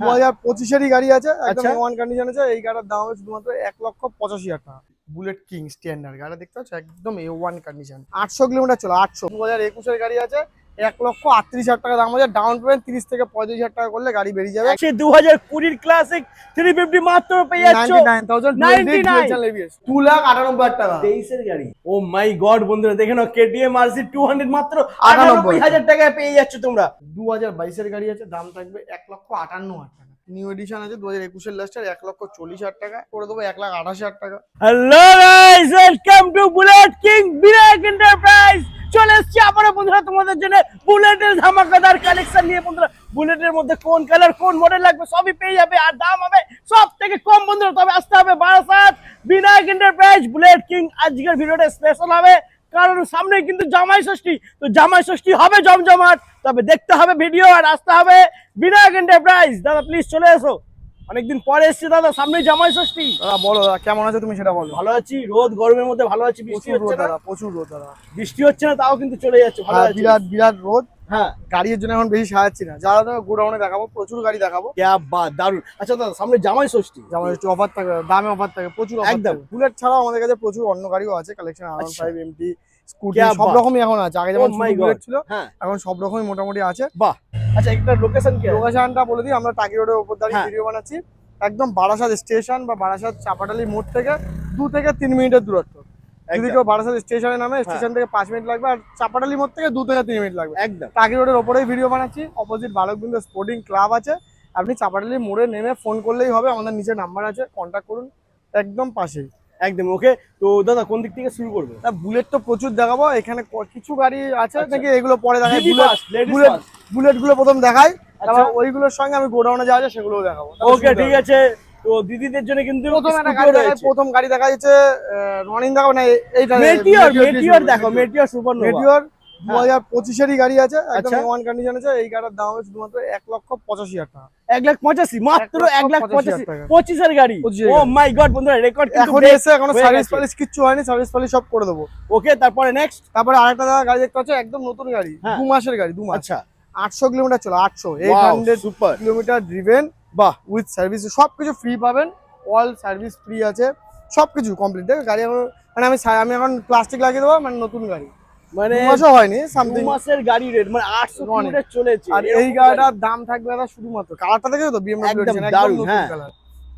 2025-এরই গাড়ি আছে, একদম ওয়ান কন্ডিশন আছে। এই গাড়ির দাম হবে শুধুমাত্র 1,85,000 টাকা। বুলেট কিং স্ট্যান্ডার্ড গাড়ি দেখতে পাচ্ছ, একদম A1 কন্ডিশন। 800 কিলোমিটার চলো, 800। 2021-এর গাড়ি আছে, 1,38,000 টাকা দাম আছে। ডাউন পেমেন্ট 30 থেকে 35,000 টাকা করলে গাড়ি বেরিয়ে যাবে। 2020 ক্লাসিক 350 মাত্র পেয়ে যাচ্ছ 99,000 2,98,000 টাকা। 23 এর গাড়ি। ও মাই গড বন্ধুরা, দেখে নাও KTM RC 200 মাত্র 98,000 টাকায় পেয়ে যাচ্ছ তোমরা। 2022-এর গাড়ি আছে, দাম থাকবে 1,58,000 টাকা। নিউ এডিশন আছে 2021-এর লাস্টের, 1,40,000 টাকা করে দেবো, 1,28,000 টাকা। Hello guys, welcome to bullet king Binayak enterprise. চলে এসেছি আবারও বন্ধুরা তোমাদের জন্য বুলেটের ধামাকাদার কালেকশন নিয়ে। বন্ধুরা বুলেটের মধ্যে কোন কালার কোন মডেল লাগবে সবই পেয়ে যাবে, আর দাম হবে সব থেকে কম। বন্ধুরা তবে আসতে হবে Barasat Binayak enterprise bullet king. আজকের ভিডিওটা স্পেশাল হবে কারণ সামনে কিন্তু জামাই ষষ্ঠী, তো জামাই ষষ্ঠী হবে জমজমাট। তবে দেখতে হবে ভিডিও আর আসতে হবে বিনায়ক এন্টারপ্রাইজ। দাদা প্লিজ চলে এসো, অনেকদিন পরে এসেছি দাদা, সামনে জামাই ষষ্ঠী। দাদা বলো দাদা, কেমন আছো তুমি সেটা বলো। ভালো আছি, রোদ গরমের মধ্যে ভালো আছি। বৃষ্টি হচ্ছে না দাদা, প্রচুর রোদ দাদা। বৃষ্টি হচ্ছে না তাও কিন্তু চলে যাচ্ছে, ভালো আছি। বিরাট বিরাট রোদ। হ্যাঁ, গাড়ির জন্য এখন বেশি সাজাচ্ছি না, যারা তোমাকে গোডাউনে দেখাবো, প্রচুর গাড়ি দেখাবো। ক্যা বাত, দারুন। আচ্ছা দাদা, সামনে জামাই ষষ্ঠী, যেমন একটু অফার থাকে, দামে অফার থাকে, প্রচুর একদম। বুলেট ছাড়াও আমাদের কাছে প্রচুর অন্য গাড়িও আছে কালেকশন। R15 MT স্কুটি ক্যা সব বাত। রকমই এখন আছে। আগে যেমন শুধু বুলেট ছিল, হ্যাঁ এখন সব রকমই মোটামুটি আছে। বাহ। আচ্ছা একটা লোকেশন কি? লোকেশনটা বলে দিই, আমরা টাকি রোডের উপর দাঁড়িয়ে হ্যাঁ। ভিডিও বানাচ্ছি। একদম বারাসাত স্টেশন বা বারাসাত চাপাটালি মোড় থেকে 2 থেকে 3 মিনিটের দূরত্ব। যদি কেউ বারাসাত স্টেশনে নামে, স্টেশন থেকে 5 মিনিট লাগবে, আর চাপাটালি মোড় থেকে 2 থেকে 3 মিনিট লাগবে। একদম টাকি রোডের ওপরেই ভিডিও বানাচ্ছি, অপোজিট বালকবৃন্দ স্পোর্টিং ক্লাব আছে। আপনি চাপাটালি মোড়ে নেমে ফোন করলেই হবে, আমাদের নিচে নাম্বার আছে, কন্ট্যাক্ট করুন, একদম পাশেই। একদম ওকে। তো দাদা কোন দিক থেকে শুরু করবো? বুলেট তো প্রচুর দেখাবো, এখানে কিছু গাড়ি আছে নাকি এগুলো পরে দেখাই। বুলেট বুলেট গুলো প্রথম দেখাই, তারপর ওইগুলোর সঙ্গে আমি গোডাউনে যা আছে সেগুলোও দেখাবো। ওকে ঠিক আছে। তো দিদিদের জন্য কিন্তু প্রথম গাড়ি দেখা যাচ্ছে রনিং দেখাবো না, এইটা মেটিওর দেখো, মেটিওর সুপারনোভা। মেটিওর 2025-এরই গাড়ি আছে, একদম ওয়ান কন্ডিশন আছে। এই গাড়ির দাম হবে শুধুমাত্র 1,85,000 টাকা। 1,85,000 মাত্র 1,85,000 25 এর গাড়ি। ও মাই গড বন্ধুরা, রেকর্ড কিন্তু এখন এসে এখনো সার্ভিস পালিশ কিচ্ছু হয়নি, সার্ভিস পালিশ সব করে দেবো। ওকে, তারপরে নেক্সট। তারপরে আরেকটা গাড়ি দেখতে পাচ্ছ, একদম নতুন গাড়ি, 2 মাসের গাড়ি, 2 মাস। আচ্ছা 800 কিলোমিটার চলো, 800 কিলোমিটার ড্রিভেন, বাহ, উইথ সার্ভিস সবকিছু ফ্রি পাবেন। অল সার্ভিস ফ্রি আছে, সবকিছু কমপ্লিট। দেখো গাড়ি মানে আমি এখন প্লাস্টিক লাগিয়ে দেবো, মানে নতুন গাড়ি, মানে 2 মাসও হয়নি, সামথিং 2 মাসের গাড়ি রেট মানে 800 কিলোমিটার চলেছে। আর এই গাড়িটার দাম থাকবে দাদা শুধুমাত্র, কালারটা দেখেছো তো BMW একদম এডিশন, দারুণ। হ্যাঁ,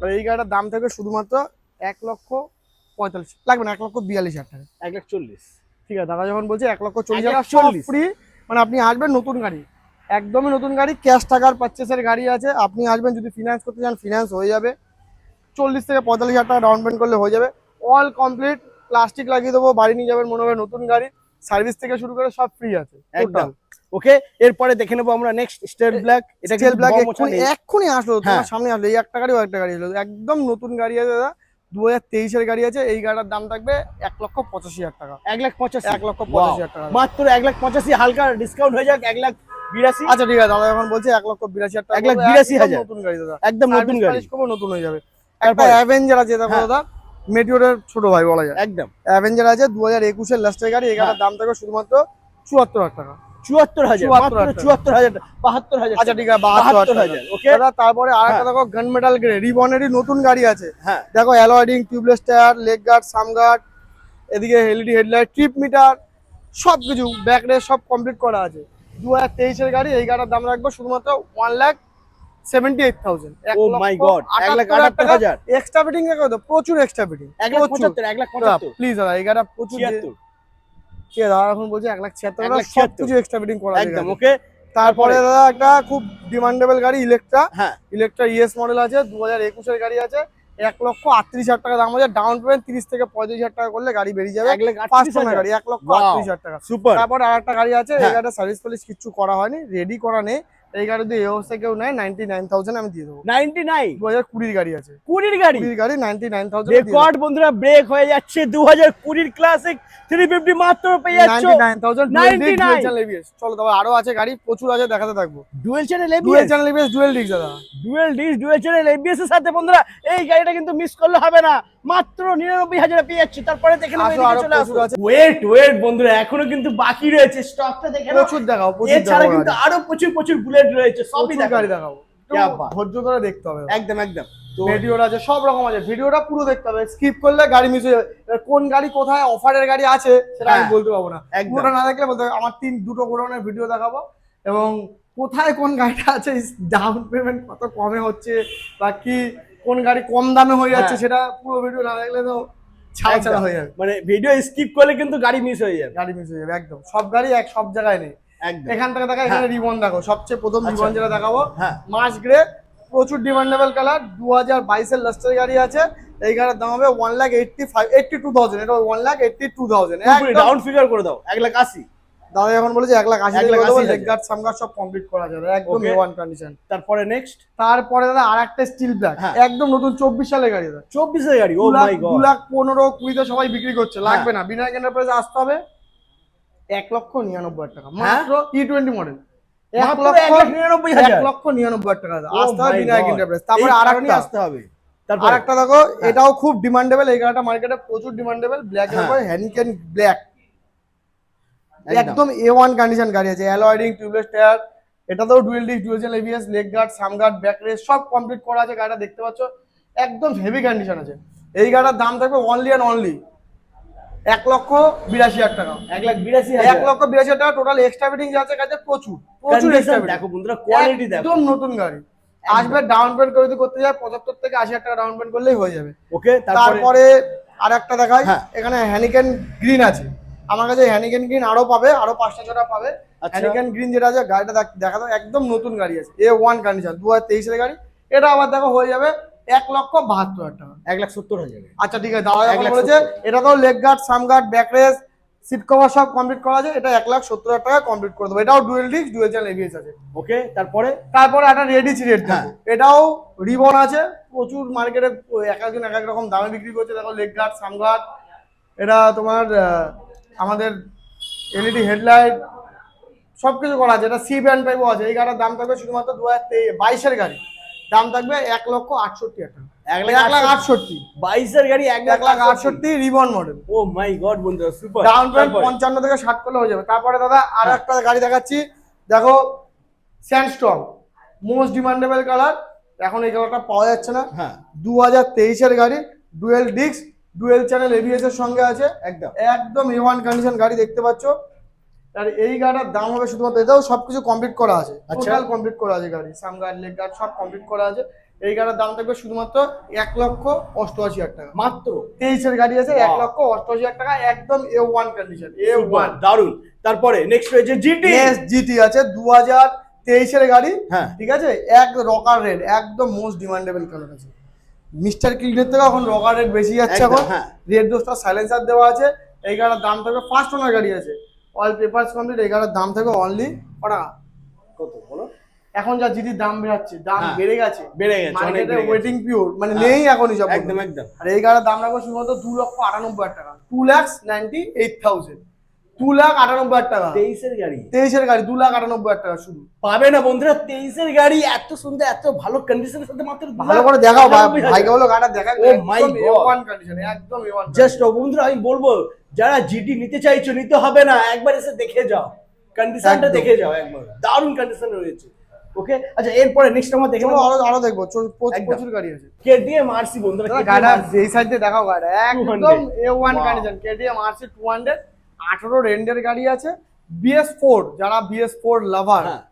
আর এই গাড়িটার দাম থাকবে শুধুমাত্র 1,45,000 লাগবে না, 1,42,000 টাকা। 1,40,000 ঠিক আছে, দাদা যখন বলছে 1,40,000 ফ্রি, মানে আপনি আসবেন নতুন গাড়ি, একদমই নতুন গাড়ি, ক্যাশ টাকার পারচেসের গাড়ি আছে। আপনি আসবেন, যদি ফিনান্স করতে চান ফিনান্স হয়ে যাবে, 40 থেকে 45,000 টাকা ডাউন পেমেন্ট করলে হয়ে যাবে। অল কমপ্লিট, প্লাস্টিক লাগিয়ে দেবো, বাড়ি নিয়ে যাবেন মনে হবে নতুন গাড়ি, সার্ভিস থেকে শুরু করে সব ফ্রি আছে একদম। ওকে, এরপরে দেখে নেবো আমরা নেক্সট স্টেল ব্ল্যাক। এটা স্টেল ব্ল্যাক এক্ষুনি আসলো তোমার সামনে, আসলো এই একটা গাড়ি, একটা গাড়ি এলো, একদম নতুন গাড়ি আছে দাদা, 2023-এর গাড়ি আছে। এই গাড়ির দাম থাকবে 1,85,000 টাকা। 1,85,000 টাকা মাত্র। 1,85,000 হালকা ডিসকাউন্ট হয়ে যাক 1,82,000। আচ্ছা ঠিক আছে, দাদা এখন বলছে 1,82,000 টাকা। 1,82,000 নতুন গাড়ি দাদা, একদম নতুন গাড়ি, নতুন হয়ে যাবে। একটা অ্যাভেঞ্জার আছে দেখো দাদা, মেটিওরের ছোট ভাই বলা যায়। একদম অ্যাভেঞ্জার আছে 2021-এর লাস্টের গাড়ি। এই গাড়ির দাম থাকবে শুধুমাত্র 74,000 টাকা। 74,000 74,000 72,000। আচ্ছা ঠিক আছে, 72,000। ওকে দাদা, তারপরে আরেকটা দেখো গান মেটাল গ্রে রিবনেরই নতুন গাড়ি আছে। হ্যাঁ দেখো অ্যালয়েডিং, tubeless tyre, leg guard, sump guard, এদিকে এলইডি হেডলাইট, ট্রিপ মিটার, সবকিছু ব্যাক রেস সব কমপ্লিট করা আছে। 2023-এর গাড়ি। এই গাড়ির দাম রাখবো শুধুমাত্র 1,78,000। ও মাই গড, 1,78,000 এক্সট্রা ফিটিং দেখো তো, প্রচুর এক্সট্রা ফিটিং। 1,75,000 প্লিজ দাদা, এই গাড়িটা প্রচুর। ঠিক আছে দাদা, এখন বলছি 1,76,000, সবকিছু এক্সট্রা ফিটিং করা একদম। ওকে, তারপরে দাদা একটা খুব ডিমান্ডেবল গাড়ি, ইলেকট্রা। হ্যাঁ, ইলেকট্রা ইএস মডেল আছে, 2021-এর গাড়ি আছে, 1,38,000 টাকা দাম আছে। ডাউন পেমেন্ট 30 থেকে 35,000 টাকা করলে গাড়ি বেরিয়ে যাবে। 1,38,000 গাড়ি 1,38,000 টাকা। সুপার। তারপর আরেকটা গাড়ি আছে, এই গাড়িটা সার্ভিস পলিশ কিচ্ছু করা হয়নি, রেডি করা নেই। এই গাড়ি যদি এওসে কেউ নেয় 99,000 আমি দিয়ে দেবো। 99 2020 গাড়ি আছে, 20 গাড়ি 99,000 রেকর্ড বন্ধুরা ব্রেক হয়ে যাচ্ছে। 2020 ক্লাসিক 350 মাত্র পেয়ে যাচ্ছ 99,000। চলো তবে আরো আছে গাড়ি, প্রচুর আছে, দেখাতে থাকবো। Dual channel ABS, dual disk দাদা, ডুয়েল চ্যানেল এবিএস এর সাথে বন্ধুরা এই গাড়িটা কিন্তু মিস করলে হবে না, মাত্র 99,000 পেয়ে যাচ্ছি। তারপরে দেখে নেবো, চলে আসো। ওয়েট বন্ধুরা, এখনো কিন্তু বাকি রয়েছে, স্টকটা দেখে নাও, প্রচুর দেখাও, এছাড়া কিন্তু আরো প্রচুর বুলেট রয়েছে, সবই গাড়ি দেখাবো। একটু क्या बात। ধৈর্য ধরে দেখতে হবে। একদম একদম। তো ভিডিওটা আছে, সব রকম আছে, ভিডিওটা পুরো দেখতে হবে, স্কিপ করলে গাড়ি মিস হয়ে যাবে। এবার কোন গাড়ি কোথায় অফারের গাড়ি আছে সেটা আমি হ্যাঁ, বলতে পারবো না, একদম। পুরোটা না দেখলে বলতে হবে। আমার দুটো গোডাউনের ভিডিও দেখাবো, এবং কোথায় কোন গাড়িটা আছে, ডাউন পেমেন্ট কত কমে হচ্ছে, বা কি কোন গাড়ি কম দামে হয়ে যাচ্ছে, হ্যাঁ। সেটা পুরো ভিডিও না দেখলে তো ছাড়া ছাড়া একদম। হয়ে যাবে, মানে ভিডিও স্কিপ করলে কিন্তু গাড়ি মিস হয়ে যাবে। গাড়ি মিস হয়ে যাবে একদম। সব গাড়ি সব জায়গায় নেই। একদম। এখান থেকে দেখা, এখানে রিবন দেখো, সবচেয়ে প্রথম আচ্ছা। রিবন যেটা দেখাবো, হ্যাঁ। মাস গ্রে, প্রচুর ডিমান্ডেবল কালার, 2022 এর লাস্টের গাড়ি আছে। এই গাড়ির দাম হবে 1,82,000, এটা 1,82,000 পুরোপুরি ডাউন ফিগার করে দাও 1,80,000। দাদা এখন বলেছে 1,80,000 1,80,000 লেগ গার্ড সামগার্ড সব কমপ্লিট করা যাবে, একদম Okay. A1 condition. তারপরে নেক্সট তারপরে দাদা আরেকটা স্টিল ব্ল্যাক, হ্যাঁ। একদম নতুন 24 সালের গাড়ি দাদা, 24 এর গাড়ি। ও মাই গড। 2,15,20 সবাই বিক্রি করছে, হ্যাঁ। লাগবে না, বিনায়ক এন্টারপ্রাইজে আসতে হবে। 1,99,000 টাকা হ্যাঁ? মাত্র, E20 মডেল, মাত্র 1,99,000 1,99,000 টাকা দাদা, Oh আসতে হবে my বিনায়ক God. এন্টারপ্রাইজ। তারপরে এই কারণেই আরেকটা, আসতে হবে। তারপর আরেকটা দেখো, এটাও খুব ডিমান্ডেবল, এই গাড়িটা মার্কেটে প্রচুর ডিমান্ডেবল, ব্ল্যাক এর হ্যাঁ। উপর হ্যানিকেন ব্ল্যাক, একদম। একদম A1 কন্ডিশন গাড়ি আছে, অ্যালয় রিং, টিউবলেস টায়ার, এটাতেও dual disc, dual channel ABS, leg guard, sump guard, back rest সব কমপ্লিট করা আছে। গাড়িটা দেখতে পাচ্ছ একদম হেভি কন্ডিশন আছে। এই গাড়িটার দাম থাকবে অনলি অ্যান্ড অনলি 1,82,000 টাকা, 1,82,000। 1,82,000 টাকা টোটাল। এক্সট্রা ফিটিং যা আছে গাড়িতে প্রচুর প্রচুর কন্ডিশন extra দেখো fitting। বন্ধুরা, কোয়ালিটি দেখো। একদম নতুন গাড়ি, আসবে ডাউন পেমেন্ট করে যদি করতে যায় 75 থেকে 80,000 টাকা ডাউন পেমেন্ট করলেই হয়ে যাবে। ওকে। তারপরে আরেকটা দেখাই, হ্যাঁ। এখানে হ্যানিকেন গ্রিন আছে, আমার কাছে হ্যানিকেন গ্রিন আরো পাবে, আরো 5টা 6টা পাবে। আচ্ছা। হ্যানিকেন গ্রিন যেটা আছে গাড়িটা দেখা দাও, একদম নতুন গাড়ি আছে, A1 কন্ডিশন, 2023 এর গাড়ি। এটা আবার দেখো হয়ে যাবে 1,72,000 টাকা। 1,70,000। আচ্ছা ঠিক আছে, দাদা যখন 1,70,000 বলেছে এটা তো leg guard, sump guard, back rest, seat cover সব কমপ্লিট করা আছে, এটা 1,70,000 টাকা কমপ্লিট করে দেবো। এটাও dual disc, dual channel ABS আছে। ওকে। তারপরে তারপরে একটা রেডি রেড, হ্যাঁ। এটাও রিবন আছে, প্রচুর মার্কেটে এক একজন এক এক রকম দামে বিক্রি করছে। দেখো লেগ গার্ড, সাম গার্ড, এটা তোমার আমাদের এলইডি হেডলাইট সবকিছু করা আছে, এটা সি ব্যান্ড টাইপও আছে। এই গাড়ির দাম থাকবে শুধুমাত্র 2022 এর গাড়ি, দাম থাকবে 1,68,000 টাকা, 1,68,000, 22 এর গাড়ি 1,68,000 রিবন মডেল। ও মাই গড বন্ধুরা, সুপার। ডাউন পেমেন্ট 55 থেকে 60 করলে হয়ে যাবে। তারপরে দাদা আর একটা গাড়ি দেখাচ্ছি, দেখো স্যান্ডস্টর্ম, মোস্ট ডিমান্ডেবল কালার, এখন এই কালারটা পাওয়া যাচ্ছে না। হ্যাঁ। 2023 এর গাড়ি, dual disc, dual channel ABS এর সঙ্গে আছে, একদম। একদম A1 কন্ডিশন গাড়ি দেখতে পাচ্ছ। আর এই গাড়ির দাম হবে শুধুমাত্র, এটাও সবকিছু কমপ্লিট করা আছে, আচ্ছা। টোটাল কমপ্লিট করা আছে গাড়ি, সাম গার্ড, লেগ গার্ড সব কমপ্লিট করা আছে। এই গাড়ির দাম থাকবে শুধুমাত্র 1,88,000 টাকা, মাত্র 23 এর গাড়ি আছে, Wow. 1,88,000 টাকা, একদম A1 কন্ডিশন, A1। দারুন। তারপরে নেক্সট রয়েছে জিটি। জিটি আছে 2023 এর গাড়ি, হ্যাঁ। ঠিক আছে, এক রকার রেড, একদম মোস্ট ডিমান্ডেবল কালার আছে। মিস্টার ক্লিনের থেকে এখন রকার রেড বেশি যাচ্ছে একদম, এখন। হ্যাঁ। রেড দোস্টার সাইলেন্সার দেওয়া আছে। এই গাড়ির দাম থাকবে, ফার্স্ট ওনার গাড়ি আছে, অল পেপারস কমপ্লিট। এই গাড়ির দাম থাকবে অনলি কটা, কত বলো? এখন যা জিটির দাম বেড়াচ্ছে, দাম হ্যাঁ। বেড়ে গেছে, বেড়ে গেছে, অনেক মার্কেটে বেড়ে গেছে। ওয়েটিং পিওর মানে হ্যাঁ। নেই এখন সব। একদম একদম। আর এই গাড়ির দাম রাখবো শুধুমাত্র 2,98,000 টাকা, 2,98,000, 2,98,000 টাকা। 23 এর গাড়ি 23 এর গাড়ি 2,98,000 টাকা শুধু। পাবে না বন্ধুরা, 23 এর গাড়ি এত সুন্দর, এত ভালো কন্ডিশনের সাথে মাত্র ভালো করে দেখাও ভাইকে বলো গাড়িটা দেখা। Oh my God. A1 condition, একদম A1 জাস্ট বন্ধুরা আমি বলবো, যারা জিটি নিতে চাইছো, নিতে হবে না, একবার এসে দেখে যাও, কন্ডিশনটা একদম। দেখে যাও একবার, দারুণ কন্ডিশন রয়েছে। ওকে। আচ্ছা এরপরে নেক্সট আমরা দেখে চলো নেবো আরো দেখবো, একদম। প্রচুর গাড়ি আছে। কেটিএম আরসি বন্ধুরা। গাড়িটা এই সাইড দিয়ে দেখাও, গাড়িটা একদম 200 A1 Wow. Condition, KTM RC 200, 18 রেন্ডের গাড়ি আছে, BS4, যারা BS4 লাভার, হ্যাঁ।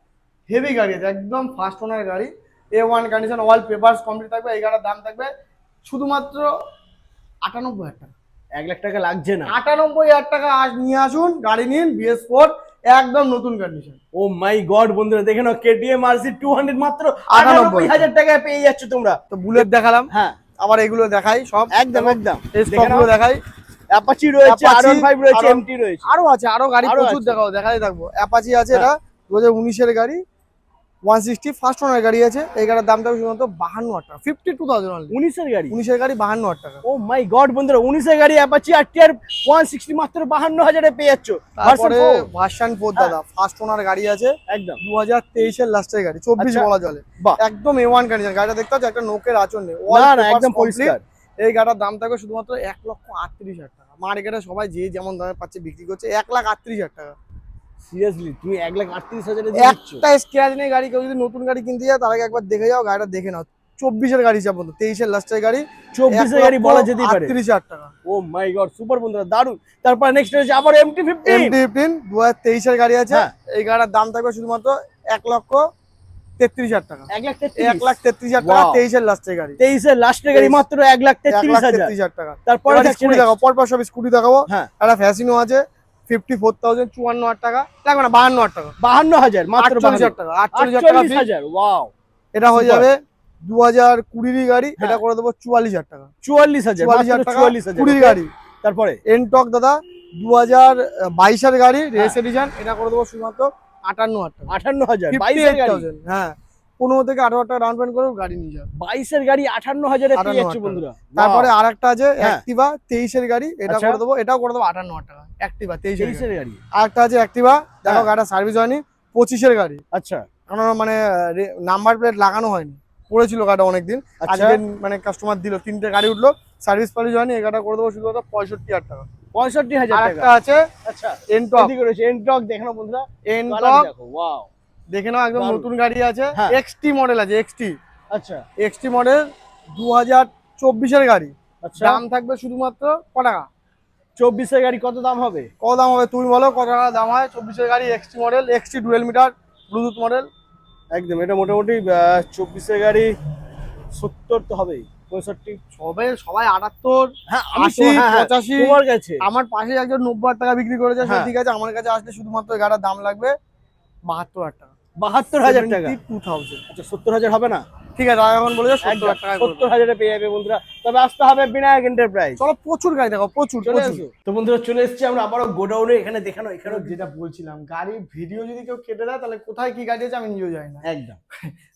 হেভি গাড়ি আছে, একদম ফার্স্ট ওনার গাড়ি, A1 condition, all papers complete থাকবে। এই গাড়ির দাম থাকবে শুধুমাত্র 98,000 টাকা, 1 লাখ টাকা লাগছে না। 98,000 টাকা। আজ নিয়ে আসুন, গাড়ি নিন, BS4 একদম নতুন কন্ডিশন। ও মাই গড বন্ধুরা, দেখে নাও কেটিএম আরসি 200 মাত্র 98,000 98,000 টাকায় পেয়ে যাচ্ছ তোমরা। তো বুলেট দেখালাম, হ্যাঁ আবার এগুলো দেখাই সব, একদম একদম। এই স্টকগুলো দেখাই। অ্যাপাচি রয়েছে, Apache, R15 রয়েছে, আরো- এমটি রয়েছে। আরো আছে, আরো গাড়ি আরো প্রচুর আছে। দেখাতে থাকবো। অ্যাপাচি আছে, হ্যাঁ। এটা 2019 এর গাড়ি, 160 ফার্স্ট ওনার গাড়ি আছে। এই গাড়ির দাম থাকবে শুধুমাত্র 52,000 টাকা, 52,000 অনলি। 19 এর গাড়ি। 19 এর গাড়ি 52,000 টাকা। ও মাই গড বন্ধুরা, 19 এর গাড়ি অ্যাপাচি আরটিআর 160 মাত্র 52,000 এ পেয়ে যাচ্ছ। তারপরে Version 4 ভার্সন 4 হ্যাঁ। দাদা, ফার্স্ট ওনার গাড়ি আছে, একদম 2023 এর লাস্টের গাড়ি, 24 আচ্ছা। বলা চলে, বাহ। একদম A1 কন্ডিশন। গাড়িটা দেখতে পাচ্ছ, একটা নোকের আচরণ নেই, না না, একদম পরিষ্কার। এই গাড়িটার দাম থাকবে শুধুমাত্র 1,38,000 টাকা। মার্কেটে সবাই যে যেমন দামে পাচ্ছে বিক্রি করছে, 1,38,000 টাকা। সিরিয়াসলি তুমি 1,38,000 এ দিচ্ছ? একটা স্ক্র্যাচ নেই গাড়ি। কেউ যদি নতুন গাড়ি কিনতে যায় তার আগে একবার দেখে যাও, গাড়িটা দেখে নাও। 24-এর গাড়ি চাপ, 23-এর লাস্টের গাড়ি, 24 এর গাড়ি বলা যেতেই পারে। 38,000 টাকা। ও মাই গড, সুপার বন্ধুরা, দারুন। তারপর নেক্সট হচ্ছে আবার MT-15। MT-15 2023-এর গাড়ি আছে। হ্যাঁ। এই গাড়ির দাম থাকবে শুধুমাত্র 1,33,000 টাকা। 1,33,000 1,33,000 টাকা, Wow. 23-এর লাস্টের গাড়ি। 23 এর লাস্টের গাড়ি মাত্র 1,33,000। 1,33,000 টাকা। তারপরে এবার থাকছে স্কুটি next। দেখাবো, পরপর সব স্কুটি দেখাবো। হ্যাঁ। একটা ফ্যাসিনো আছে 54,000, 54,000 টাকা, লাগবে না 52,000 টাকা, 52,000 মাত্র 48,000 টাকা, 48,000 টাকা fix। 48,000। ওয়াও, এটা হয়ে Super. যাবে 2020-র গাড়ি, হ্যাঁ। এটা করে দেবো 44,000 টাকা। 44,000 44,000 মাত্র টাকা 44,000 20 গাড়ি। তারপরে এনটক দাদা 2022-এর গাড়ি, রেস এডিশন, এটা করে দেবো শুধুমাত্র 58,000 টাকা। 58,000 22 এর গাড়ি। 58,000, হ্যাঁ, 15 থেকে 18,000 টাকা ডাউন পেমেন্ট করে গাড়ি নিয়ে যাবে। 22 এর গাড়ি 58,000 এ পেয়ে 58,000 যাচ্ছে টাকা। বন্ধুরা। তারপরে Wow, আরেকটা আছে হ্যাঁ। অ্যাক্টিভা 23-এর গাড়ি, এটা আচ্ছা। করে দেবো, এটাও করে দেবো 58,000 টাকা। অ্যাক্টিভা 23-এর 23 এর গাড়ি। আরেকটা আছে অ্যাক্টিভা, দেখো হ্যাঁ। গাড়িটা সার্ভিস হয়নি, 25-এর গাড়ি, আচ্ছা কারণ মানে নাম্বার প্লেট লাগানো হয়নি, পড়েছিল গাড়িটা অনেকদিন। আচ্ছা। আজকে মানে কাস্টমার দিল, 3টে গাড়ি উঠলো, সার্ভিস পালিশ হয়নি, এই গাড়িটা করে দেবো শুধু 65,000 টাকা। 65,000 টাকা। আরেকটা আছে আচ্ছা, এনটক, এদিকে রয়েছে এনটক, দেখো না বন্ধুরা, কালার এনটক দেখো। ওয়াও, দেখে নাও, একদম দারুণ। নতুন গাড়ি আছে। হ্যাঁ। এক্সটি মডেল আছে, এক্সটি, আচ্ছা এক্সটি মডেল 2024-এর গাড়ি, আচ্ছা। দাম থাকবে শুধুমাত্র ক টাকা? 24 এর গাড়ি কত দাম হবে? কত দাম হবে তুমি বলো, কত টাকা দাম হয় 24-এর গাড়ি? XT model, XT dual metre Bluetooth model. একদম, এটা মোটামুটি 24 এর গাড়ি 70 তো হবেই, 65। সবাই 78, হ্যাঁ 80, 85। তোমার কাছে আমার পাশে একজন 90,000 টাকা বিক্রি করেছে, সে হ্যাঁ। ঠিক আছে। আমার কাছে আসলে শুধুমাত্র এই গাড়ির দাম লাগবে 72,000 টাকা, 72,000 টাকা। 72,000। আচ্ছা 70,000 হবে না? ঠিক আছে, আমি এখন বলেছে 70,000 টাকা। 70,000 এ পেয়ে যাবে বন্ধুরা। তবে আসতে হবে বিনায়ক এন্টারপ্রাইজ। চলো, প্রচুর গাড়ি দেখো, প্রচুর চলে প্রচুর। আসো। তো বন্ধুরা চলে এসেছি আমরা আবারও গোডাউনে। এখানে দেখানো, এখানে যেটা বলছিলাম, গাড়ি ভিডিও যদি কেউ কেটে দেয় তাহলে কোথায় কি গাড়ি আছে আমি নিজেও জানি না। একদম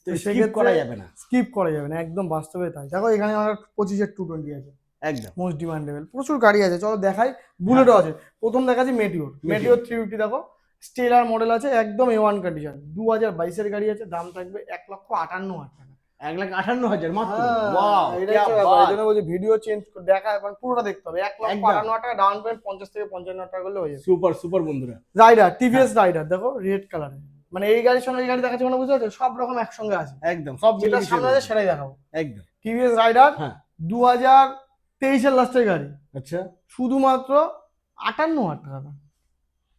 তো skip সেক্ষেত্রে করা যাবে না। স্কিপ করা যাবে না, একদম বাস্তবে তাই। দেখো এখানে আমার 25-এর 220 আছে, একদম মোস্ট ডিমান্ডেবল। প্রচুর গাড়ি আছে, চলো দেখাই। বুলেটও আছে। প্রথম দেখাচ্ছি মেটিওর, মেটিওর 350 দেখো, স্টেলার মডেল আছে, একদম A1 কন্ডিশন, 2022-এর গাড়ি আছে, দাম থাকবে 1,58,000 টাকা। 1,58,000 মাত্র। হ্যাঁ, ওয়াও, এটাই তো ব্যাপার। এই জন্য বলছি ভিডিও চেঞ্জ করে দেখা, মানে পুরোটা দেখতে হবে। 1,58,000 টাকা ডাউন পেমেন্ট, 50 থেকে 55,000 টাকা করলে হয়ে যাবে। সুপার সুপার বন্ধুরা। রাইডার, টিভিএস রাইডার দেখো, রেড কালারে, মানে এই গাড়ির সঙ্গে এই গাড়ি দেখাচ্ছি মানে বুঝতে পারছো, সব রকম একসঙ্গে আছে। একদম সব যেটা মিলে সামনে আছে সেটাই দেখাবো। একদম। টিভিএস রাইডার হ্যাঁ 2023-এর লাস্টের গাড়ি, আচ্ছা, শুধুমাত্র 58,000 টাকা।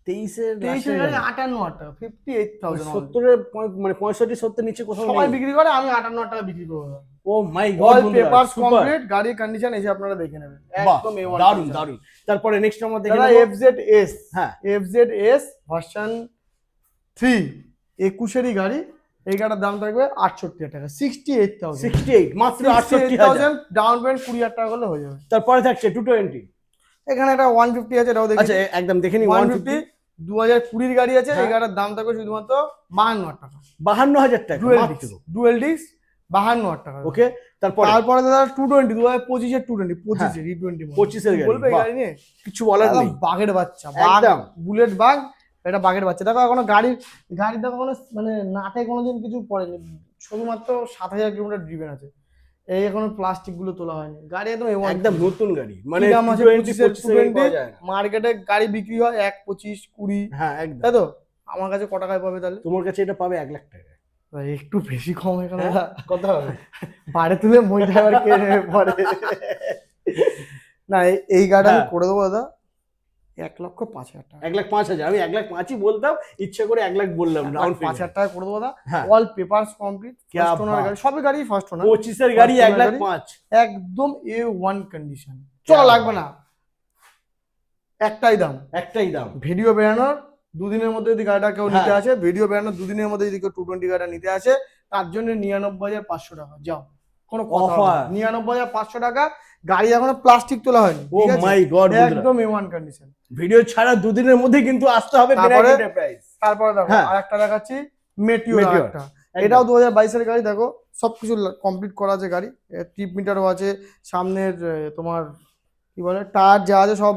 23 এর 23-এর গাড়ি 58,000 টাকা, 58,000 only। 70 এর মানে 65 70 নিচে কোথাও সবাই নেই। বিক্রি করে, আমি 58,000 টাকা বিক্রি করবো। ও মাই গড অল বন্ধুরা, পেপারস সুপার। কমপ্লিট, গাড়ির কন্ডিশন এসে আপনারা দেখে নেবেন, বাহ, একদম A1 দারুন condition। দারুন। তারপরে নেক্সট আমরা দেখে দাদা নেব। FZS, হ্যাঁ FZS ভার্সন 3 21-এরই গাড়ি, এই গাড়ির দাম থাকবে 68,000 টাকা, 68,000। 68 মাত্র 68,000। ডাউন পেমেন্ট 20,000 টাকা করলে হয়ে যাবে। তারপরে থাকছে 220। এখানে একটা 150 আছে, এটাও দেখি। আচ্ছা একদম দেখে নি। 150 2020-এর গাড়ি আছে, এই হ্যাঁ। গাড়ির দাম থাকবে শুধুমাত্র 52,000 টাকা। 52,000 টাকা ডুয়েল মাত্র। ডিস্ক, ডুয়েল ডিস্ক 52,000 টাকা। ওকে, তারপরে তারপরে দাদা 220 2025-এর 220, 25-এর E20 25-এর গাড়ি। বলবে এই বাহ। গাড়ি নিয়ে কিছু বলার একদম নেই। বাঘের বাচ্চা, বাঘ, একদম। বুলেট বাঘ, এটা বাঘের বাচ্চা। দেখো এখনো গাড়ির দেখো কোনো মানে নাটে কোনোদিন কিছু পড়েনি, শুধুমাত্র 7,000 কিলোমিটার ড্রিভেন আছে। এই এখনো প্লাস্টিক গুলো তোলা হয়নি, গাড়ি একদম একদম নতুন গাড়ি, মানে দাম আছে 25 এর গাড়ি পাওয়া যায় না। মার্কেটে গাড়ি বিক্রি হয় 1, 25, 20, হ্যাঁ একদম। তাই তো? আমার কাছে ক টাকায় পাবে তাহলে? তোমার কাছে এটা পাবে 1,00,000 টাকা। ভাই, একটু বেশি কম এখানে কত হবে? বাড়ি তুলে মই ড্রাইভার কে নেবে পরে। না, এই গাড়ি আমি হ্যাঁ। করে দেবো দাদা 1,05,000 টাকা। 1,05,000। আমি 1,05,000 বলতাম, ইচ্ছা করে 1,00,000 বললাম। ডাউন 5,000 টাকা করে দেবো দাদা। হ্যাঁ। অল পেপারস কমপ্লিট, क्या ফার্স্ট ওনার बात। গাড়ি, সবই গাড়ি ফার্স্ট ওনার, 25 এর গাড়ি First owner 1,05,000। একদম A1 কন্ডিশন। চলো, লাগবে না, একটাই দাম। একটাই দাম। ভিডিও বেরানোর দুদিনের মধ্যে যদি গাড়িটা কেউ নিতে হ্যাঁ। আসে, ভিডিও বেরানোর দুদিনের মধ্যে যদি কেউ 220 গাড়িটা নিতে আসে, তার জন্য 99,500 টাকা। যাও, কোনো কথা হবে Offer। না। 99,500 টাকা, গাড়ি এখনো প্লাস্টিক তোলা হয়নি, ও ঠিক আছে? মাই গড বন্ধুরা, একদম A1 কন্ডিশন। ভিডিও ছাড়া দুদিনের মধ্যে কিন্তু আসতে হবে তারপরে- বিনায়ক এন্টারপ্রাইজ। তারপরে দেখো হ্যাঁ। আরেকটা দেখাচ্ছি, মেটিওর Meteor। আরেকটা। এটাও 2022-এর গাড়ি, দেখো সবকিছু কমপ্লিট করা আছে গাড়ি, ট্রিপ মিটারও আছে, সামনের তোমার কি বলে টায়ার যা আছে সব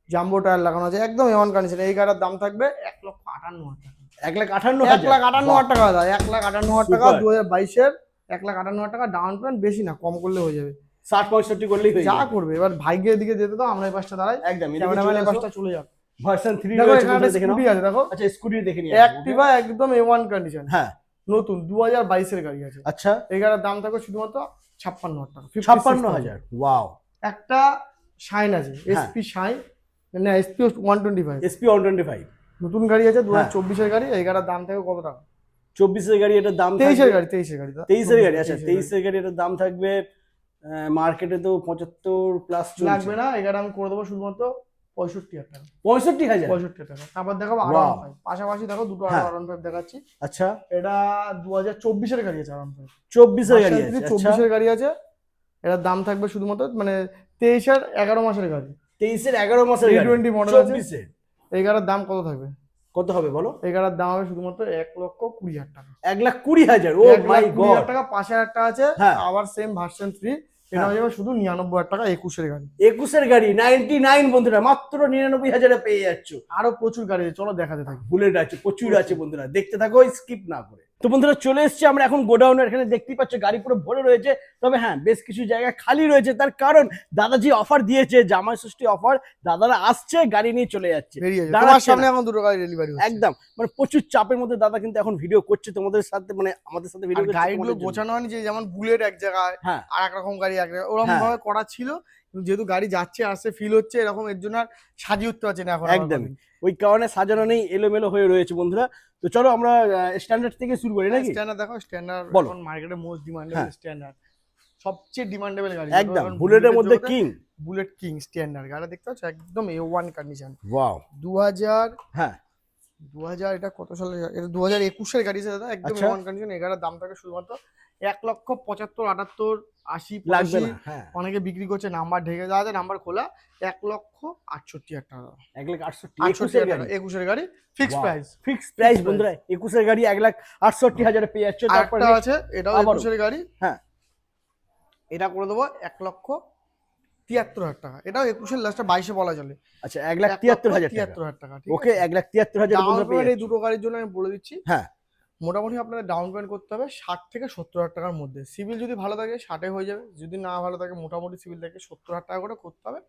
জাম্বো টায়ার লাগানো আছে, একদম A1 কন্ডিশন। এই গাড়ির দাম থাকবে 1,58,000 টাকা। 1,58,000। 1,58,000 টাকা দাদা, 1,58,000 টাকা Super। 2022-এর, 1,58,000 টাকা ডাউন পেমেন্ট, বেশি না, কম করলে হয়ে যাবে। 60-65 করলেই হয়ে যা যাবে। করবে এবার ভাগ্যের দিকে যেতে দাও, আমরা এই পাশটা দাঁড়াই, একদম, এদিকে ক্যামেরাম্যান চলে এই আসো। পাশটা চলে যাক। ভার্সন 3 দেখো রয়েছে এখানে বন্ধুরা, দেখে নাও। স্কুটি আছে দেখো, আচ্ছা স্কুটি দেখে নিয়ে অ্যাক্টিভা একদম A1 কন্ডিশন, হ্যাঁ নতুন 2022 এর গাড়ি আছে। আচ্ছা এই গাড়ির দাম থাকবে শুধুমাত্র 56,000 টাকা, 56,000 ওয়াও। একটা শাইন আছে হ্যাঁ। এসপি শাইন, না এসপি 125, এসপি 125 নতুন গাড়ি আছে হ্যাঁ। 2024 এর গাড়ি। এই গাড়ির দাম থাকবে কত টাকা? 24 এর গাড়ি, এটার দাম 23 এর থাকবে গাড়ি, 23 এর গাড়ি, 23 এর গাড়ি। আচ্ছা 23 এর গাড়ি, এটার দাম থাকবে মার্কেটে তো 75 প্লাস লাগবে না, এই গাড়ি আমি করে দেবো শুধুমাত্র 65,000 টাকা, 65,000 65 টাকা। তারপর দেখাবো Wow. R15, পাশাপাশি দেখো দুটো হ্যাঁ। R15 দেখাচ্ছি। আচ্ছা এটা 2024 এর গাড়ি আছে R15, 24 এর গাড়ি আছে। আচ্ছা 24 এর গাড়ি আছে। এটার দাম থাকবে শুধুমাত্র মানে 23 এর 11 মাসের গাড়ি, 23 এর 11 মাসের গাড়ি, E20 মডেল আছে। 24 এর এই গাড়ির দাম কত থাকবে? কত হবে বলো? এই গাড়ির দাম হবে শুধুমাত্র 1,20,000 টাকা, 1,20,000 ও মাই 1,20,000 গড। টাকা। 5,000 টাকা আছে হ্যাঁ। আবার সেম ভার্সন 3, এটা হ্যাঁ। হয়ে যাবে শুধু 99,000 টাকা, 21 এর গাড়ি। 21 এর গাড়ি 99 বন্ধুরা, মাত্র 99,000 এ পেয়ে যাচ্ছ। আরো প্রচুর গাড়ি আছে, চলো দেখাতে থাকি। বুলেট আছে, প্রচুর আছে বন্ধুরা, দেখতে থাকো স্কিপ না করে। তো বন্ধুরা চলে এসেছি আমরা এখন গোডাউনের, এখানে দেখতেই পাচ্ছ গাড়ি পুরো ভরে রয়েছে। তবে হ্যাঁ বেশ কিছু জায়গা খালি রয়েছে, তার কারণ দাদাজি অফার দিয়েছে, জামাই ষষ্ঠী অফার। দাদারা আসছে গাড়ি নিয়ে চলে যাচ্ছে, বেরিয়ে যাবে, দাঁড়াচ্ছে তোমার সামনে না। এখন দুটো গাড়ি ডেলিভারি হচ্ছে। একদম মানে প্রচুর চাপের মধ্যে দাদা কিন্তু এখন ভিডিও করছে তোমাদের সাথে, মানে আমাদের সাথে আর ভিডিও করছে গাড়িগুলো তোমাদের জন্য। গোছানো হয়নি, যে যেমন বুলেট এক জায়গায় হ্যাঁ আর এক রকম গাড়ি এক জায়গায়, ওরকম হ্যাঁ। ভাবে করা ছিল, কিন্তু যেহেতু গাড়ি যাচ্ছে আসছে ফিল হচ্ছে এরকম, এর জন্য আর সাজিয়ে উঠতে পারছি না এখন। একদমই ওই কারণে সাজানো নেই, এলোমেলো হয়ে রয়েছে বন্ধুরা। তো চলো আমরা স্ট্যান্ডার্ড থেকে শুরু করি নাকি? স্ট্যান্ডার্ড দেখো, স্ট্যান্ডার্ড বলো। এখন মার্কেটে মোস্ট ডিমান্ডেবল হ্যাঁ। স্ট্যান্ডার্ড, সবচেয়ে ডিমান্ডেবল গাড়ি একদম বুলেটের মধ্যে কিং। বুলেট কিং স্ট্যান্ডার্ড গাড়ি দেখতে পাচ্ছ, একদম A1 কন্ডিশন। ওয়াও 2000 হ্যাঁ 2000 এটা কত সালে? এটা 2021 এর গাড়ি আছে দাদা, একদম আচ্ছা। A1 condition. এই গাড়ির দাম থাকে শুধুমাত্র 1,75,000, 78, 80, লাগবে 85। না হ্যাঁ। অনেকে বিক্রি করছে নাম্বার ঢেকে দেওয়া আছে, নাম্বার খোলা। 1,68,000 টাকা, 1,68,000 টাকা, 21 এর গাড়ি, ফিক্স প্রাইস। ফিক্স প্রাইস বন্ধুরা, 21 এর গাড়ি 1,68,000 পেয়ে যাচ্ছে। তারপর আরেকটা আছে, এটাও আবারও। 21 এর গাড়ি, হ্যাঁ এটা করে দেবো 1,73,000 টাকা। এটাও 21 এর লাস্টে 22 বলা চলে। আচ্ছা 1,73,000 টাকা। 1,73,000 টাকা, ঠিক ওকে আছে। 1,73,000 ডাউন বন্ধুরা পেয়ে পেমেন্ট এই যাচ্ছে। দুটো গাড়ির জন্য আমি বলে দিচ্ছি, হ্যাঁ মোটামুটি আপনাদের ডাউন পেমেন্ট করতে হবে 60 থেকে 70,000 টাকার মধ্যে। সিভিল যদি ভালো থাকে 60-এ হয়ে যাবে, যদি না ভালো থাকে মোটামুটি সিভিল থাকে 70,000 টাকা করে করতে হবে।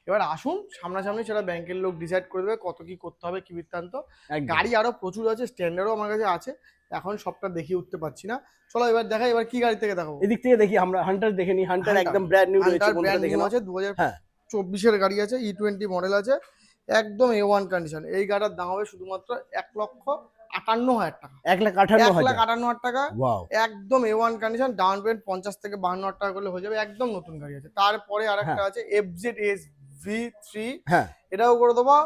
এবার আসুন সামনাসামনি, সেটা ব্যাংকের লোক ডিসাইড করে দেবে কত কি করতে হবে, কি বৃত্তান্ত। একদম। গাড়ি আরো প্রচুর আছে, স্ট্যান্ডার্ডও আমার কাছে আছে, এখন সবটা দেখিয়ে উঠতে পারছি না। চলো এবার দেখাই, এবার কি গাড়ি থেকে দেখাবো। এদিক থেকে দেখি আমরা হান্টার দেখে নিই। Hunter Hunter। একদম ব্র্যান্ড নিউ রয়েছে হান্টার বন্ধুরা, ব্র্যান্ড দেখে নিউ নাও। আছে, হ্যাঁ 2024 এর গাড়ি আছে, E20 মডেল আছে, একদম A1 কন্ডিশন। এই গাড়ির দাম হবে শুধুমাত্র 1,58,000 টাকা, 1,58,000 1,58,000 টাকা, ওয়াও একদম A1 কন্ডিশন। ডাউন পেমেন্ট 50 থেকে 52,000 টাকা করলে হয়ে যাবে, একদম নতুন গাড়ি আছে। তারপরে আরেকটা আছে FZS V3, হ্যাঁ এটাও করে দেবো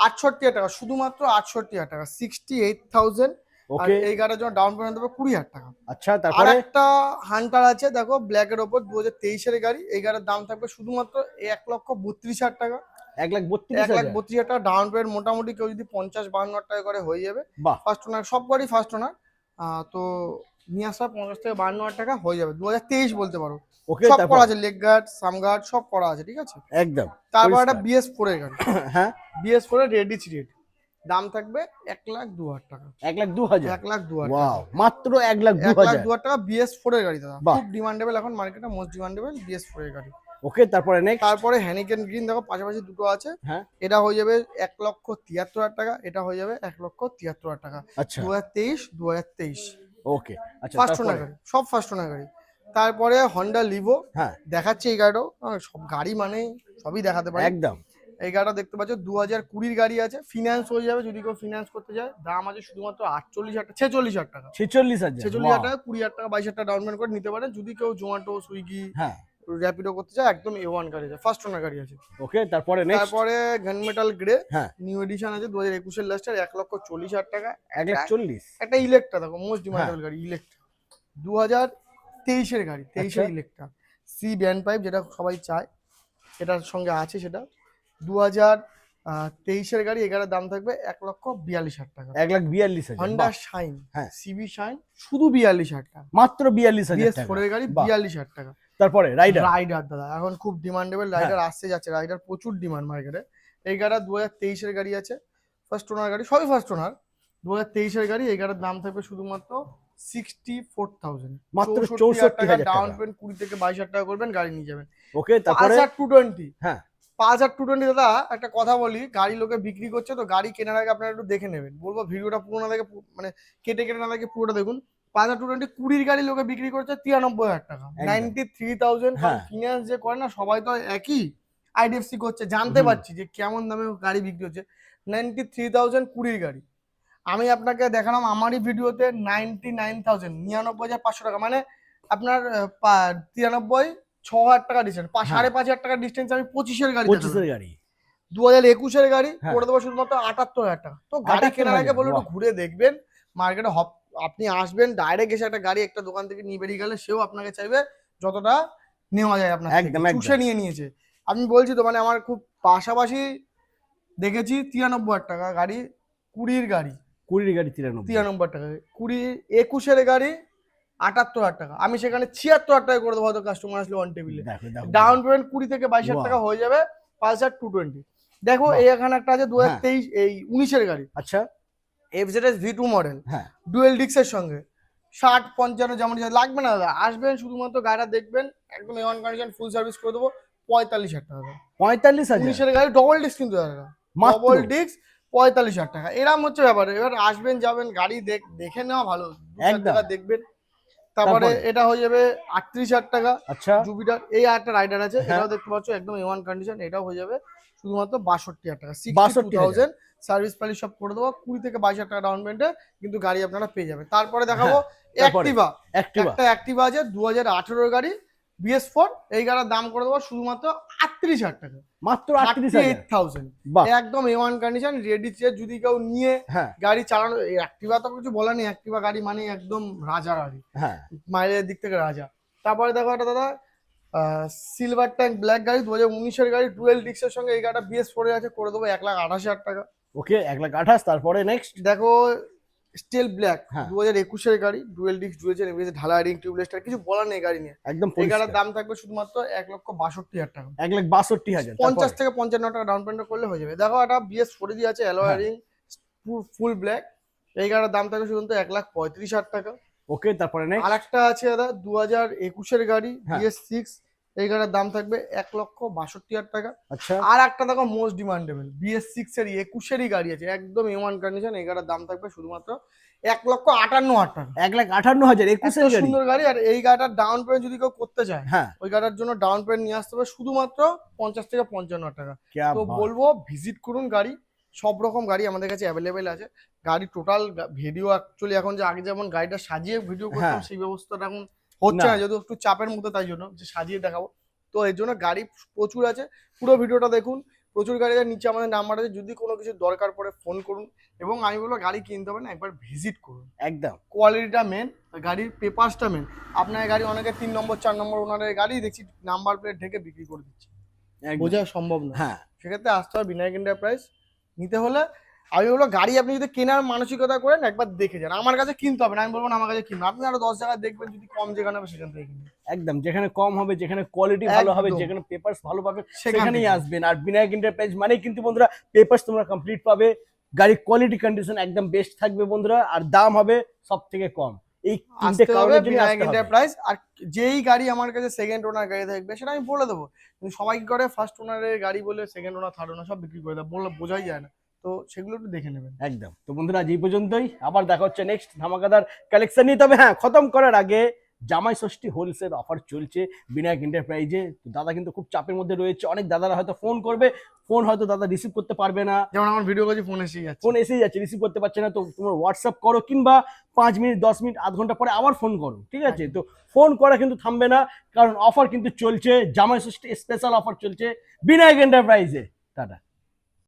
68,000 টাকা, শুধুমাত্র 68,000 টাকা, 68,000। আর ওকে এই গাড়ির জন্য ডাউন পেমেন্ট দেবে 20,000 টাকা। আচ্ছা আর তারপরে একটা হান্টার আছে দেখো, ব্ল্যাক এর ওপর, 2023 এর গাড়ি। এই গাড়ির দাম থাকবে শুধুমাত্র 1,32,000 টাকা, 1,32,000 1,32,000 টাকা। ডাউন পেমেন্ট মোটামুটি কেউ যদি 50-52,000 টাকা করে হয়ে যাবে। বাহ ফার্স্ট ওনার, সব গাড়ি ফার্স্ট ওনার, তো নিয়ে আসা 50 থেকে 52,000 টাকা হয়ে যাবে। 2023 বলতে পারো, ওকে সব তারপর করা আছে, লেগ গার্ড, সাম গার্ড সব করা আছে, ঠিক আছে। একদম তারপর একটা পরিষ্কার। BS4 এর গাড়ি, হ্যাঁ BS4 এর রেডি রেড, দাম থাকবে 1,02,000 টাকা, 1,02,000 1,02,000 ওয়াও টাকা, মাত্র 1,02,000 1,02,000 টাকা। BS4 এর গাড়ি দাদা, বাহ। খুব ডিমান্ডেবল এখন মার্কেটে, মোস্ট ডিমান্ডেবল BS4 এর গাড়ি। ওকে তারপরে নেক্সট তারপরে হ্যানিকেন গ্রিন দেখো, পাশাপাশি দুটো আছে। হ্যাঁ এটা হয়ে যাবে 1,73,000 টাকা, এটা হয়ে যাবে 1,73,000 টাকা। আচ্ছা 2023 ওকে আচ্ছা ফার্স্ট ওনার তারপরে গাড়ি, সব ফার্স্ট ওনার গাড়ি। তারপরে হন্ডা লিভো হ্যাঁ দেখাচ্ছে এই গাড়িটাও, সব গাড়ি মানে সবই দেখাতে পারে। একদম এই গাড়িটা দেখতে পাচ্ছ 2020 গাড়ি আছে, ফিনান্স হয়ে যাবে যদি কেউ ফিনান্স করতে যায়। দাম আছে শুধুমাত্র 46,000 টাকা, 46,000 46,000 টাকা, 20,000 টাকা, 22,000 টাকা ডাউন পেমেন্ট করে নিতে পারেন। যদি কেউ জোম্যাটো, সুইগি, হ্যাঁ র্যাপিডো করতে চায়, একদম A1 গাড়ি আছে, ফার্স্ট ওনার গাড়ি আছে। ওকে তারপরে নেক্সট তারপরে গান মেটাল গ্রে হ্যাঁ নিউ এডিশন আছে, 2021 এর লাস্টের, 1,40,000 টাকা। 1,40,000 একটা ইলেকট্রা দেখো, মোস্ট হ্যাঁ। ডিমান্ডেবল গাড়ি, ইলেকট্রা 2023 এর গাড়ি, 23 এর আচ্ছা। ইলেকট্রা সি ব্যান্ড পাইপ, যেটা সবাই চায়, এটার সঙ্গে আছে সেটা। 2023 এর গাড়ি, এগারোর দাম থাকবে 1,42,000 টাকা। 1,42,000 হন্ডা শাইন, হ্যাঁ। সিবি শাইন, শুধু 42,000 টাকা। মাত্র 42,000 BS4 টাকা এর গাড়ি, বাহ। 42,000 টাকা। তারপরে রাইডার রাইডার দাদা এখন খুব ডিমান্ডেবল, রাইডার আসছে যাচ্ছে, রাইডার প্রচুর ডিমান্ড মার্কেটে। এই গাড়ি 2023 এর গাড়ি আছে, ফার্স্ট ওনার গাড়ি, সবই ফার্স্ট ওনার। 2023 এর গাড়ি, এই গাড়ির দাম থাকবে শুধুমাত্র 64,000, মাত্র 64,000 টাকা। 64,000 ডাউন টাকা। পেমেন্ট 20 থেকে 22,000 টাকা করবেন, গাড়ি নিয়ে যাবেন। ওকে তারপরে 220, হ্যাঁ 5,220 দাদা একটা কথা বলি, গাড়ি লোকে বিক্রি করছে তো গাড়ি কেনার আগে আপনারা একটু দেখে নেবেন, বলবো ভিডিওটা পুরো না দেখে মানে কেটে কেটে না দেখে পুরোটা দেখুন। 5,220 কুড়ির গাড়ি লোকে বিক্রি করছে 93,000 টাকা, 93,000। হ্যাঁ। ফিনান্স যে করে না সবাই তো একই, আইডিএফসি করছে, জানতে পারছি যে কেমন দামে গাড়ি বিক্রি হচ্ছে। 93,000 কুড়ির গাড়ি আমি আপনাকে দেখালাম আমারই ভিডিওতে 99,000, 99,500 টাকা, মানে আপনার 93, 6,000 টাকা ডিস্টেন্স, 5,500 টাকা ডিস্টেন্স আমি 25-এর গাড়ি 25-এর গাড়ি 2021-এর গাড়ি হ্যাঁ। করে দেবো শুধুমাত্র 78,000 টাকা। তো গাড়ি কেনার আগে 78,000, বলে একটু বাহ। ঘুরে দেখবেন মার্কেটে। আপনি আসবেন ডাইরেক্ট এসে একটা গাড়ি একটা দোকান থেকে নিয়ে বেরিয়ে গেলে সেও আপনাকে চাইবে যতটা নেওয়া যায় আপনার থেকে, একদম, একদম। চুষে নিয়ে নিয়েছে। আমি বলছি তো মানে আমার খুব পাশাপাশি দেখেছি 93,000 টাকা গাড়ি, 20-র গাড়ি 20-র গাড়ি 93। 93 টাকা, 21-এর গাড়ি 78,000 টাকা, আমি সেখানে 76,000 টাকা করে দেবো হয়তো কাস্টমার আসলে অন টেবিলে। দেখো দেখো ডাউন পেমেন্ট 20 থেকে 22,000 বাহ। টাকা হয়ে যাবে পালসার 220। দেখো বাহ। এই এখানে একটা আছে 2023 এই 19-এর গাড়ি, আচ্ছা এফজেডএস V2 মডেল, হ্যাঁ ডুয়েল ডিক্সের সঙ্গে 60-55 যেমন লাগবে না দাদা, আসবেন শুধুমাত্র গাড়িটা দেখবেন, একদম এ1 কন্ডিশন ফুল সার্ভিস করে দেবো 45,000 টাকা। 45,000 19-এর গাড়ি ডবল ডিস্ক কিন্তু দাদা, মাত্র? ডবল ডিস্ক 45,000 টাকা। এরম হচ্ছে ব্যাপার। এবার আসবেন যাবেন গাড়ি দেখে নেওয়া ভালো, একদম। দেখবেন। তারপরে তারপরে? এটা হয়ে যাবে 38,000 টাকা আচ্ছা জুপিটার। এই একটা রাইডার আছে, হ্যাঁ। এটাও দেখতে পাচ্ছ একদম A1 কন্ডিশন, এটাও হয়ে যাবে শুধুমাত্র 62,000 টাকা, 62,000 62,000 সার্ভিস পালিশ সব করে দেবো, 20 থেকে 22,000 টাকা ডাউন পেমেন্টে কিন্তু গাড়ি আপনারা পেয়ে যাবেন। তারপরে দেখাবো তারপরে? অ্যাক্টিভা, অ্যাক্টিভা একটা অ্যাক্টিভা আছে 2018 গাড়ি BS4, এই গাড়ির দাম করে দেবো শুধুমাত্র 38,000 টাকা, মাত্র 38,000। 38,000। বাহ। একদম A1 কন্ডিশন রেডি চেয়ে যদি কেউ নিয়ে হ্যাঁ গাড়ি চালানো, এই অ্যাক্টিভা তো কিছু বলার নেই, অ্যাক্টিভা গাড়ি মানে একদম রাজা গাড়ি, হ্যাঁ মাইলেজের দিক থেকে রাজা। তারপরে দেখো একটা দাদা সিলভার ট্যাঙ্ক ব্ল্যাক গাড়ি 2019-এর গাড়ি, ডুয়েল ডিক্সের সঙ্গে এই গাড়িটা BS4 আছে, করে দেবো 1,28,000 টাকা। ওকে 1,28,000। তারপরে নেক্সট দেখো স্টিল ব্ল্যাক হ্যাঁ। 2021-এর গাড়ি, ডুয়েল ডিক্স ডুয়েল চেন এবিএস ঢালা রিং টিউবলেসটার, কিছু বলার নেই গাড়ি নিয়ে। একদম এই গাড়ির পরিষ্কার। দাম থাকবে শুধুমাত্র 1,62,000 টাকা, 1,62,000। 50 থেকে 55 টাকা ডাউন পেমেন্ট করলে হয়ে যাবে। দেখো একটা BS4 দিয়ে আছে অ্যালয় হ্যাঁ। রিং ফুল ব্ল্যাক, এই গাড়ির দাম থাকবে শুধুমাত্র 1,35,000 টাকা। ওকে তারপরে নেক্সট আর একটা আছে দাদা 2021-এর গাড়ি হ্যাঁ। BS6, এই গাড়ির দাম থাকবে 1,62,000 টাকা। আচ্ছা আর একটা দেখো মোস্ট ডিমান্ডেবল BS6 এর 21-এরই গাড়ি আছে একদম A1 কন্ডিশন, এই গাড়ির দাম থাকবে শুধুমাত্র 1,58,000 টাকা। 1,58,000 21-এর এত গাড়ি। সুন্দর গাড়ি, আর এই গাড়িটার ডাউন পেমেন্ট যদি কেউ করতে চায় হ্যাঁ ওই গাড়ির জন্য ডাউন পেমেন্ট নিয়ে আসতে হবে শুধুমাত্র 50 থেকে 55 টাকা। क्या তো बात। বলবো ভিজিট করুন, গাড়ি সব রকম গাড়ি আমাদের কাছে অ্যাভেলেবেল আছে। গাড়ি টোটাল ভিডিও অ্যাকচুয়ালি এখন যে আগে যেমন গাড়িটা সাজিয়ে ভিডিও করতাম হ্যাঁ। সেই ব্যবস্থাটা এখন হচ্ছে না। না, যেহেতু একটু চাপের মধ্যে, তাই জন্য যে সাজিয়ে দেখাবো। তো এর জন্য গাড়ি প্রচুর আছে, পুরো ভিডিওটা দেখুন। প্রচুর গাড়ি আছে, নিচে আমাদের নাম্বার আছে, যদি কোনো কিছু দরকার পড়ে ফোন করুন। এবং আমি বলবো গাড়ি কিনতে হবে না, একবার ভিজিট করুন। একদম কোয়ালিটিটা মেন, গাড়ির পেপারসটা মেন। আপনার গাড়ি অনেকে 3 নম্বর 4 নম্বর ওনারের গাড়ি দেখছি নাম্বার প্লেট ঢেকে বিক্রি করে দিচ্ছে, একদম। বোঝা সম্ভব না। হ্যাঁ সেক্ষেত্রে আসতে হবে বিনায়ক এন্টারপ্রাইজ। নিতে হলে আমি বলবো গাড়ি আপনি যদি কেনার মানসিকতা করেন একবার দেখে যান, আমার কাছে কিনতে হবে না, আমি বলবো না আমার কাছে কিনবে, আপনি আরো 10 জায়গায় দেখবেন, যদি কম যেখানে হবে সেখান থেকে কিনবেন। একদম, যেখানে কম হবে, যেখানে কোয়ালিটি ভালো হবে, একদম। যেখানে পেপারস ভালো পাবে সেখান সেখানেই থেকে। আসবেন। আর বিনায়ক এন্টারপ্রাইজ মানে কিন্তু বন্ধুরা পেপারস তোমরা কমপ্লিট পাবে, গাড়ির কোয়ালিটি কন্ডিশন একদম বেস্ট থাকবে বন্ধুরা, আর দাম হবে সব থেকে কম। এই তিনটে আসতে হবে কারণের জন্য বিনায়ক আসতে হবে। এন্টারপ্রাইজ। আর যেই গাড়ি আমার কাছে সেকেন্ড ওনার গাড়ি থাকবে সেটা আমি বলে দেবো, কিন্তু সবাই কি করে ফার্স্ট ওনারের গাড়ি বলে সেকেন্ড ওনার থার্ড ওনার সব বিক্রি করে দেয়, বলে বোঝাই যায় না। তো সেগুলো একটু দেখে নেবেন। একদম। তো বন্ধুরা আজ এই পর্যন্তই, আবার দেখা হচ্ছে নেক্সট ধামাকাদার কালেকশন নিয়ে। তবে হ্যাঁ, খতম করার আগে জামাই ষষ্ঠী হোলসেল অফার চলছে বিনায়ক এন্টারপ্রাইজে। তো দাদা কিন্তু খুব চাপের মধ্যে রয়েছে, অনেক দাদারা হয়তো ফোন করবে, ফোন হয়তো দাদা রিসিভ করতে পারবে না, যেমন আমার ভিডিও করছি ফোন এসেই যাচ্ছে, ফোন এসেই যাচ্ছে, রিসিভ করতে পারছে না। তো তোমরা হোয়াটসঅ্যাপ করো, কিংবা 5 মিনিট 10 মিনিট আধ ঘন্টা পরে আবার ফোন করো, ঠিক আছে? তো ফোন করা কিন্তু থামবে না, কারণ অফার কিন্তু চলছে, জামাই ষষ্ঠী স্পেশাল অফার চলছে বিনায়ক এন্টারপ্রাইজে। টাটা।